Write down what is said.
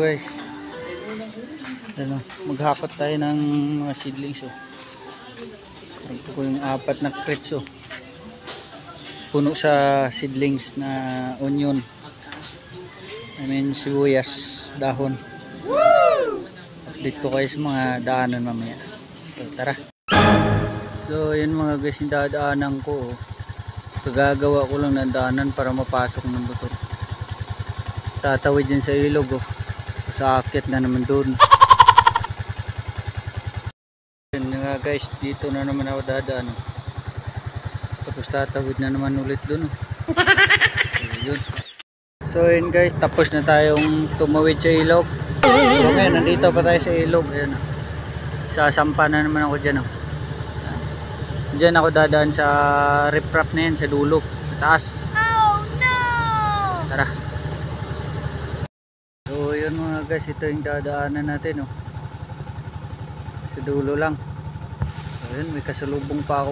guys, ano, maghakot tayo ng mga seedlings. Ito ko yung 4 na crates. Puno sa seedlings na onion, I mean sibuyas dahon. Update ko kayo sa mga daanan mamaya. So tara. So yun mga guys, yung dadaanan ko. Kagagawa ko lang ng daanan para mapasok ng motor. Tatawid din sa ilog. Sa akit na naman doon. Yun nga guys, dito na naman ako dadaan. Tapos tatawid na naman ulit doon. So yun guys, tapos na tayong tumawid sa ilog. So ngayon, nandito pa tayo sa ilog. Ayan, sasampa na naman ako dyan. Diyan ako dadaan sa riprap na yan, sa dulo, sa taas. Oh no! Tara. So yun mga guys, ito yung dadaanan natin. Sa dulo lang. So yun, may kasalubong pa ako.